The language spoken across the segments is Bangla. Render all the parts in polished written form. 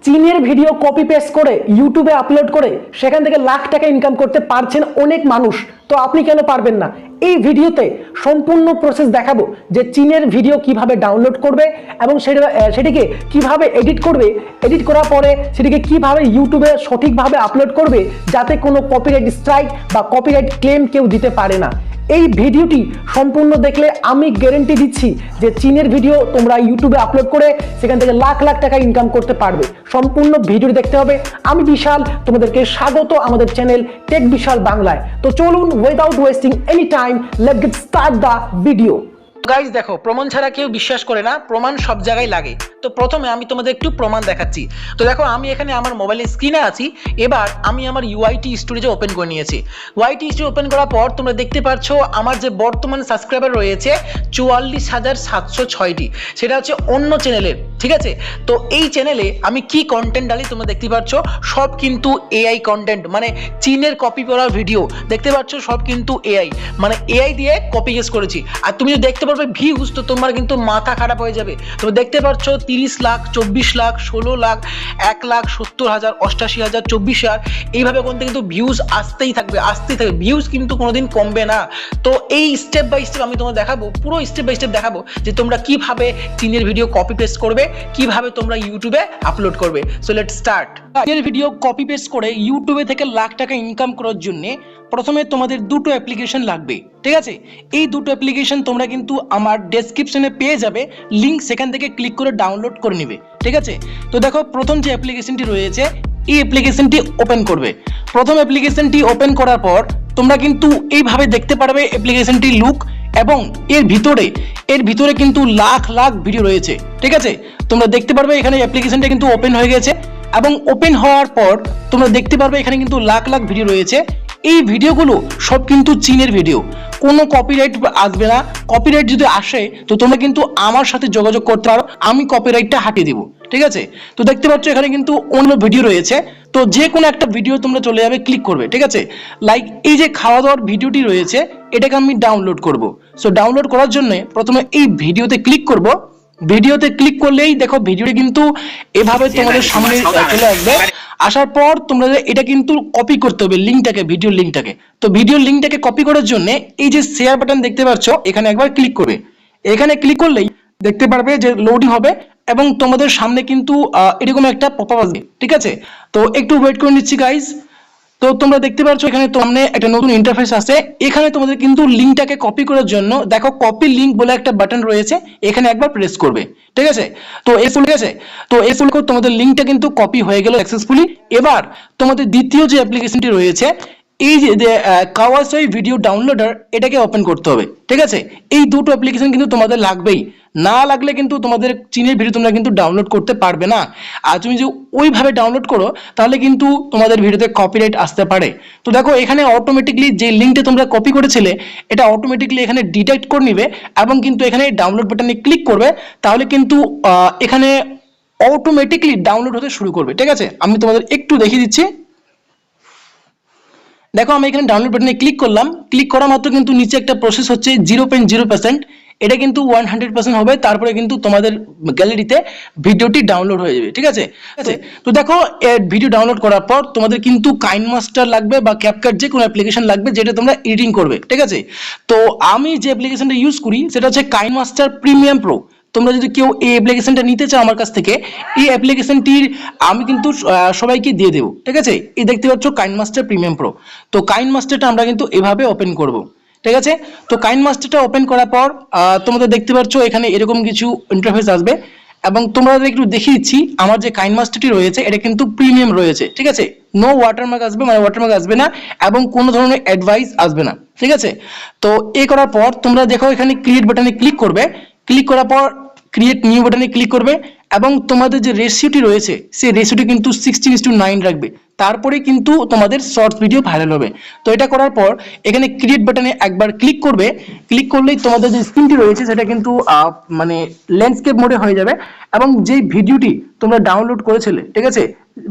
চীনের ভিডিও কপি পেস্ট করে ইউটিউবে আপলোড করে সেখান থেকে লাখ টাকা ইনকাম করতে পারছেন অনেক মানুষ। তো আপনি কেন পারবেন না? এই ভিডিওতে সম্পূর্ণ প্রসেস দেখাবো যে চীনের ভিডিও কিভাবে ডাউনলোড করবে এবং সেটিকে কিভাবে এডিট করবে, এডিট করার পরে সেটিকে কিভাবে ইউটিউবে সঠিকভাবে আপলোড করবে যাতে কোনো কপিরাইট স্ট্রাইক বা কপিরাইট ক্লেম কেউ দিতে পারে না। এই ভিডিওটি সম্পূর্ণ দেখলে আমি গ্যারান্টি দিচ্ছি যে চীনের ভিডিও তোমরা ইউটিউবে আপলোড করে সেখান থেকে লাখ লাখ টাকা ইনকাম করতে পারবে। সম্পূর্ণ ভিডিওটি দেখতে হবে। আমি বিশাল, তোমাদেরকে স্বাগত আমাদের চ্যানেল টেক বিশাল বাংলায়। তো চলুন, without wasting any time, let's get start the video. Guys দেখো, প্রমাণ ছাড়া কেউ বিশ্বাস করে না, প্রমাণ সব জায়গায় লাগে। তো প্রথমে আমি তোমাদের একটু প্রমাণ দেখাচ্ছি। তো দেখো, আমি এখানে আমার মোবাইলের স্ক্রিনে আছি। এবার আমি আমার ইউআইটি স্টোরেজে ওপেন করে নিয়েছি। ইউআইটি স্টোরেজ ওপেন করার পর তোমরা দেখতে পাচ্ছ আমার যে বর্তমান সাবস্ক্রাইবার রয়েছে 44,706টি, সেটা হচ্ছে অন্য চ্যানেলের। ঠিক আছে, তো এই চ্যানেলে আমি কি কন্টেন্ট ডালি তোমরা দেখতে পাচ্ছ, সব কিন্তু এআই কন্টেন্ট, মানে চীনের কপি করা ভিডিও দেখতে পাচ্ছ, সব কিন্তু এআই, মানে এআই দিয়ে কপি পেস্ট করেছি। আর তুমি যদি দেখতে পারবে ভিউজ, তো তোমার কিন্তু মাথা খারাপ হয়ে যাবে। তুমি দেখতে পাচ্ছ 30 লাখ, 24 লাখ, 16 লাখ, 1 লাখ, 70,000, 88,000, 24,000, এইভাবে কিন্তু ভিউজ আসতেই থাকবে। ভিউজ কিন্তু কোনোদিন কমবে না। তো এই স্টেপ বাই স্টেপ আমি তোমাদের দেখাবো, পুরো স্টেপ বাই স্টেপ দেখাবো যে তোমরা কিভাবে চীনের ভিডিও কপি পেস্ট করবে, কিভাবে তোমরা ইউটিউবে আপলোড করবে। So let's start. চীনের ভিডিও কপি পেস্ট করে ইউটিউবে থেকে লাখ টাকা ইনকাম করার জন্য প্রথমে তোমাদের দুটো অ্যাপ্লিকেশন লাগবে। ঠিক আছে, এই দুটো অ্যাপ্লিকেশন তোমরা কিন্তু আমার ডেসক্রিপশনে পেয়ে যাবে লিঙ্ক, সেখান থেকে ক্লিক করে ডাউনলোড করে নেবে। ঠিক আছে, তো দেখো, প্রথম যে অ্যাপ্লিকেশনটি রয়েছে এই অ্যাপ্লিকেশনটি ওপেন করবে। প্রথম অ্যাপ্লিকেশনটি ওপেন করার পর তোমরা কিন্তু এইভাবে দেখতে পারবে অ্যাপ্লিকেশনটি লুক, এবং এর ভিতরে কিন্তু লাখ লাখ ভিডিও রয়েছে। ঠিক আছে, তোমরা দেখতে পারবে এখানে অ্যাপ্লিকেশনটা কিন্তু ওপেন হয়ে গেছে, এবং ওপেন হওয়ার পর তোমরা দেখতে পারবে এখানে কিন্তু লাখ লাখ ভিডিও রয়েছে। এই ভিডিওগুলো সব কিন্তু চীনের ভিডিও, কোনো কপিরাইট আসবে না। কপিরাইট যদি আসে তো তোমরা কিন্তু আমার সাথে যোগাযোগ করতে পারো, আমি কপিরাইটটা হাটিয়ে দিব। ঠিক আছে, তো দেখতে পাচ্ছ এখানে কিন্তু অন্য ভিডিও রয়েছে। তো যে কোনো একটা ভিডিও তোমরা চলে যাবে, ক্লিক করবে। ঠিক আছে, লাইক এই যে খাওয়া দাওয়ার ভিডিওটি রয়েছে, এটাকে আমি ডাউনলোড করব। সো ডাউনলোড করার জন্য প্রথমে এই ভিডিওতে ক্লিক করব। ভিডিওতে ক্লিক করলেই দেখো ভিডিওটি কিন্তু এভাবে তোমাদের সামনে চলে আসবে। আসার পর তোমরা এটা কিন্তু কপি করতে হবে লিঙ্কটাকে, ভিডিওর লিঙ্কটাকে। তো ভিডিওর লিঙ্কটাকে কপি করার জন্য এই যে শেয়ার বাটন দেখতে পাচ্ছ, এখানে একবার ক্লিক করবে। এখানে ক্লিক করলেই দেখতে পারবে যে লোডিং হবে, এবং তোমাদের সামনে কিন্তু এরকম একটা পপআপ আসবে। ঠিক আছে, তো একটু ওয়েট করে নিচ্ছি গাইজ। তো তোমরা দেখতে পাচ্ছ এখানে সামনে একটা নতুন ইন্টারফেস আছে। এখানে তোমাদের কিন্তু লিঙ্কটাকে কপি করার জন্য দেখো কপি লিঙ্ক বলে একটা বাটন রয়েছে, এখানে একবার প্রেস করবে। ঠিক আছে, তো এই ফুল তোমাদের লিঙ্কটা কিন্তু কপি হয়ে গেল সাকসেসফুলি। এবার তোমাদের দ্বিতীয় যে অ্যাপ্লিকেশনটি রয়েছে, এই যে কাওয়াসই ভিডিও ডাউনলোডার, এটাকে ওপেন করতে হবে। ঠিক আছে, এই দুটো অ্যাপ্লিকেশন কিন্তু তোমাদের লাগবেই, না লাগলে কিন্তু তোমাদের চীনের ভিডিও তোমরা কিন্তু ডাউনলোড করতে পারবে না। আর তুমি যদি ওইভাবে ডাউনলোড করো তাহলে কিন্তু তোমাদের ভিডিওতে কপিরাইট আসতে পারে। তো দেখো এখানে অটোমেটিকলি যে লিঙ্কটা তোমরা কপি করেছিলে, এটা অটোমেটিকলি এখানে ডিটেক্ট করে নিবে, এবং কিন্তু এখানে ডাউনলোড বাটনে ক্লিক করবে, তাহলে কিন্তু এখানে অটোমেটিকলি ডাউনলোড হতে শুরু করবে। ঠিক আছে, আমি তোমাদের একটু দেখিয়ে দিচ্ছি। দেখো, আমি এখানে ডাউনলোড বাটনে ক্লিক করলাম। ক্লিক করা মাত্র কিন্তু নিচে একটা প্রসেস হচ্ছে 0.0%, এটা কিন্তু 100% হবে, তারপরে কিন্তু তোমাদের গ্যালারিতে ভিডিওটি ডাউনলোড হয়ে যাবে। ঠিক আছে, তো দেখো ভিডিও ডাউনলোড করার পর তোমাদের কিন্তু কাইনমাস্টার লাগবে বা ক্যাপকাট, যে কোনো অ্যাপ্লিকেশন লাগবে যেটা তোমরা এডিটিং করবে। ঠিক আছে, তো আমি যে অ্যাপ্লিকেশনটা ইউজ করি সেটা হচ্ছে কাইনমাস্টার প্রিমিয়াম প্রো। তোমরা যদি কেউ এই অ্যাপ্লিকেশনটা নিতে চাও আমার কাছ থেকে, এই অ্যাপ্লিকেশনটির আমি কিন্তু সবাইকে দিয়ে দেবো। ঠিক আছে, এই দেখতে পাচ্ছ কাইনমাস্টার প্রিমিয়াম প্রো। তো কাইনমাস্টারটা আমরা কিন্তু এভাবে ওপেন করব। ঠিক আছে, তো কাইনমাস্টারটা ওপেন করার পর তোমাদের দেখতে পাচ্ছ এখানে এরকম কিছু ইন্টারফেস আসবে, এবং তোমরা একটু দেখিয়ে দিচ্ছি আমার যে কাইনমাস্টারটি রয়েছে এটা কিন্তু প্রিমিয়াম রয়েছে। ঠিক আছে, নো ওয়াটারমার্ক আসবে, মানে ওয়াটারমার্ক আসবে না, এবং কোনো ধরনের অ্যাডভাইস আসবে না। ঠিক আছে, তো এই করার পর তোমরা দেখো এখানে ক্রিয়েট বাটনে ক্লিক করবে। ক্লিক করার পর ক্রিয়েট নিউ বাটনে ক্লিক করবে, এবং তোমাদের যে রেশিওটি রয়েছে সেই রেশিওটি কিন্তু 16:9 রাখবে, তারপরে কিন্তু তোমাদের শর্টস ভিডিও ভাইরাল হবে। তো এটা করার পর এখানে ক্রিয়েট বাটনে একবার ক্লিক করবে। ক্লিক করলেই তোমাদের যে স্ক্রিনটি রয়েছে সেটা কিন্তু মানে ল্যান্ডস্কেপ মোডে হয়ে যাবে, এবং যে ভিডিওটি তোমরা ডাউনলোড করেছিলে, ঠিক আছে,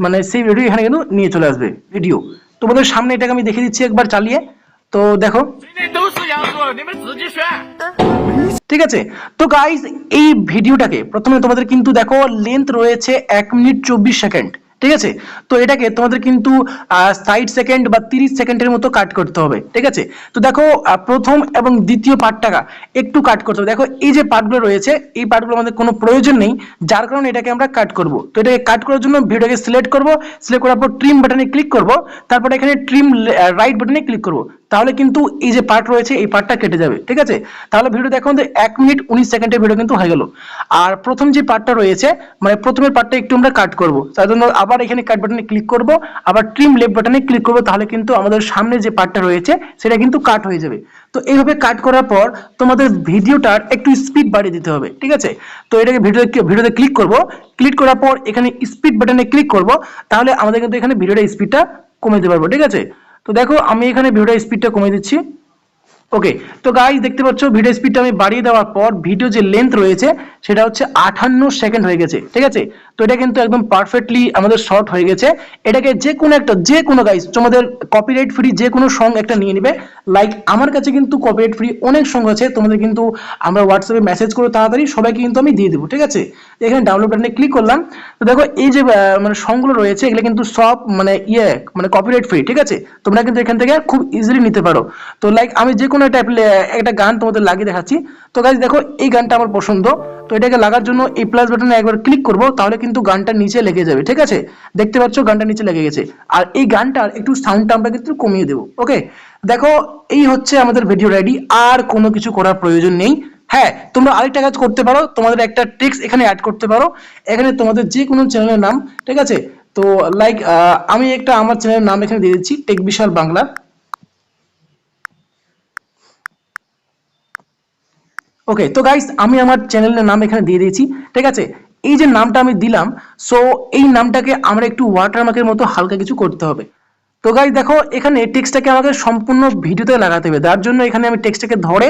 মানে সেই ভিডিও এখানে কিন্তু নিয়ে চলে আসবে ভিডিও তোমাদের সামনে। এটাকে আমি দেখিয়ে দিচ্ছি একবার চালিয়ে। তো তো দেখো, ঠিক আছে। তো গাইজ এই ভিডিওটাকে প্রথমে তোমাদের কিন্তু দেখো লেন্থ রয়েছে 1 মিনিট 24 সেকেন্ড, ঠিক আছে। তো এটাকে তোমাদের কিন্তু 60 সেকেন্ড বা 30 সেকেন্ডের মতো কাট করতে হবে, ঠিক আছে। তো দেখো প্রথম এবং দ্বিতীয় পার্টটাকে একটু কাট করতে হবে। দেখো এই যে পার্টগুলো রয়েছে, এই পার্টগুলো আমাদের কোনো প্রয়োজন নেই, যার কারণে এটাকে আমরা কাট করব। তো এটাকে কাট করার জন্য ভিডিওটাকে সিলেক্ট করব, সিলেক্ট করার পর ট্রিম বাটনে ক্লিক করব, তারপর এখানে ট্রিম রাইট বাটনে ক্লিক করব। তাহলে কিন্তু এই যে পার্ট রয়েছে এই পার্টটা কেটে যাবে, ঠিক আছে। তাহলে ভিডিও দেখো 1 মিনিট 19 সেকেন্ডের ভিডিও কিন্তু হয়ে গেল। আর প্রথম যে পার্টটা রয়েছে মানে প্রথমের পার্টটা একটু আমরা কাট করব, তার জন্য আবার এখানে কাট বাটনে ক্লিক করব, আবার ট্রিম লেফট বাটনে ক্লিক করব। তাহলে কিন্তু আমাদের সামনে যে পার্টটা রয়েছে সেটা কিন্তু কাট হয়ে যাবে। তো এইভাবে কাট করার পর তোমাদের ভিডিওটার একটু স্পিড বাড়িয়ে দিতে হবে, ঠিক আছে। তো এটাকে ভিডিওতে ক্লিক করব, ক্লিক করার পর এখানে স্পিড বাটনে ক্লিক করব, তাহলে আমাদের কিন্তু এখানে ভিডিওটা স্পিডটা কমে দিতে পারবো, ঠিক আছে। তো দেখো আমি এখানে ভিডিওটা স্পিডটা কমিয়ে দিচ্ছি। ওকে, তো গাইস দেখতে পাচ্ছ ভিডিও স্পিডটা আমি বাড়িয়ে দেওয়ার পর ভিডিও যে লেন্থ রয়েছে সেটা হচ্ছে 58 সেকেন্ড হয়ে গেছে, ঠিক আছে। তো এটা কিন্তু একদম পারফেক্টলি আমাদের শর্ট হয়ে গেছে। এটাকে যে কোনো গাইস তোমাদের কপিরাইট ফ্রি যে কোনো সং একটা নিয়ে নিবে। লাইক আমার কাছে কিন্তু কপিরাইট ফ্রি অনেক সং আছে, তোমাদের কিন্তু আমরা হোয়াটসঅ্যাপে মেসেজ করে তাড়াতাড়ি সবাইকে কিন্তু আমি দিয়ে দেবো, ঠিক আছে। এখানে ডাউনলোড বাটনে ক্লিক করলাম। তো দেখো এই যে মানে সংগুলো রয়েছে এগুলো কিন্তু সব মানে কপিরাইট ফ্রি, ঠিক আছে। তোমরা কিন্তু এখান থেকে খুব ইজিলি নিতে পারো। তো লাইক আমি যে কোনো একটা গান তোমাদের লাগিয়ে দেখাচ্ছি। তো গাইস দেখো এই গানটা আমার পছন্দ, তো এটাকে লাগার জন্য এই প্লাস বাটনে একবার ক্লিক করব, তাহলে কিন্তু গানটা নিচে লেগে যাবে, ঠিক আছে। দেখতে পাচ্ছ গানটা নিচে লেগে গেছে। আর এই গানটার একটু সাউন্ডটা আমরা কিন্তু কমিয়ে দেবো। ওকে, দেখো এই হচ্ছে আমাদের ভিডিও রেডি, আর কোনো কিছু করার প্রয়োজন নেই। হ্যাঁ, তোমরা আরেকটা কাজ করতে পারো, তোমাদের একটা টেক্সট এখানে অ্যাড করতে পারো, এখানে তোমাদের যে কোনো চ্যানেলের নাম, ঠিক আছে। তো লাইক আমি একটা আমার চ্যানেলের নাম এখানে দিয়ে দিচ্ছি, টেক বিশাল বাংলা। ওকে, তো গাইস আমি আমার চ্যানেলের নাম এখানে দিয়ে দিয়েছি, ঠিক আছে। এই যে নামটা আমি দিলাম, সো এই নামটাকে আমরা একটু ওয়াটারমার্কের মতো হালকা কিছু করতে হবে। তো গাইস দেখো এখানে টেক্সটটাকে আমাকে সম্পূর্ণ ভিডিওতে লাগাতে হবে, তার জন্য এখানে আমি টেক্সটটাকে ধরে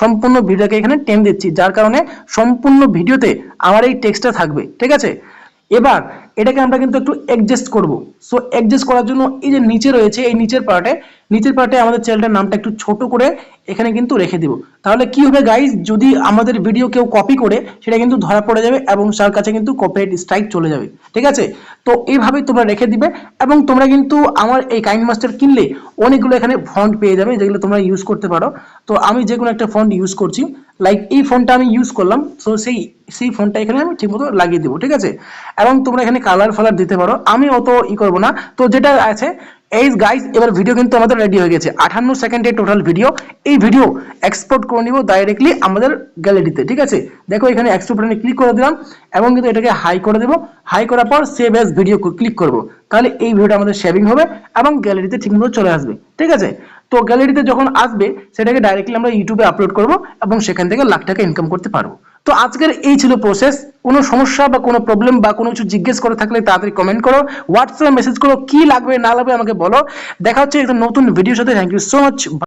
সম্পূর্ণ ভিডিওটাকে এখানে টেনে দিচ্ছি, যার কারণে সম্পূর্ণ ভিডিওতে আমার এই টেক্সটটা থাকবে, ঠিক আছে। এবার এটাকে আমরা কিন্তু একটু অ্যাডজাস্ট করব। সো অ্যাডজাস্ট করার জন্য এই যে নিচে রয়েছে এই নিচের পার্টে আমাদের চ্যানেলটার নামটা একটু ছোট করে এখানে কিন্তু রেখে দিব। তাহলে কি হবে গাইস, যদি আমাদের ভিডিও কেউ কপি করে সেটা কিন্তু ধরা পড়ে যাবে এবং তার কাছে কিন্তু কপিরাইট স্ট্রাইক চলে যাবে, ঠিক আছে। তো এইভাবেই তোমরা রেখে দিবে এবং তোমরা কিন্তু আমার এই কাইন মাস্টার কিনলে অনেকগুলো এখানে ফন্ট পেয়ে যাবে যেগুলো তোমরা ইউজ করতে পারো। তো আমি যে কোনো একটা ফন্ট ইউজ করছি, লাইক এই ফন্টটা আমি ইউজ করলাম। সো সেই ফন্টটা এখানে আমি ঠিকমতো লাগিয়ে দেবো, ঠিক আছে। এবং তোমরা এখানে কালার ফালার দিতে পারো, আমি অত করবো না। তো যেটা আছে এই গাইস, এবার ভিডিও কিন্তু আমাদের রেডি হয়ে গেছে, 58 সেকেন্ডের টোটাল ভিডিও। এই ভিডিও এক্সপোর্ট করে নিব ডাইরেক্টলি আমাদের গ্যালারিতে, ঠিক আছে। দেখো এখানে এক্সপোর্ট বাটনে ক্লিক করে দিলাম এবং কিন্তু এটাকে হাই করে দেবো। হাই করার পর সেভ অ্যাজ ভিডিও ক্লিক করব, তাহলে এই ভিডিওটা আমাদের সেভিং হবে এবং গ্যালারিতে ঠিকমতো চলে আসবে, ঠিক আছে। তো গ্যালারিতে যখন আসবে সেটাকে ডাইরেক্টলি আমরা ইউটিউবে আপলোড করব এবং সেখান থেকে লাখ টাকা ইনকাম করতে পারবো। তো আজকের এই ছিল প্রসেস। কোনো সমস্যা বা কোনো প্রবলেম বা কোনো কিছু জিজ্ঞেস করে থাকলে তাড়াতাড়ি কমেন্ট করো, হোয়াটসঅ্যাপে মেসেজ করো, কি লাগবে না লাগবে আমাকে বলো। দেখা হচ্ছে একটা নতুন ভিডিওর সাথে। Thank you so much.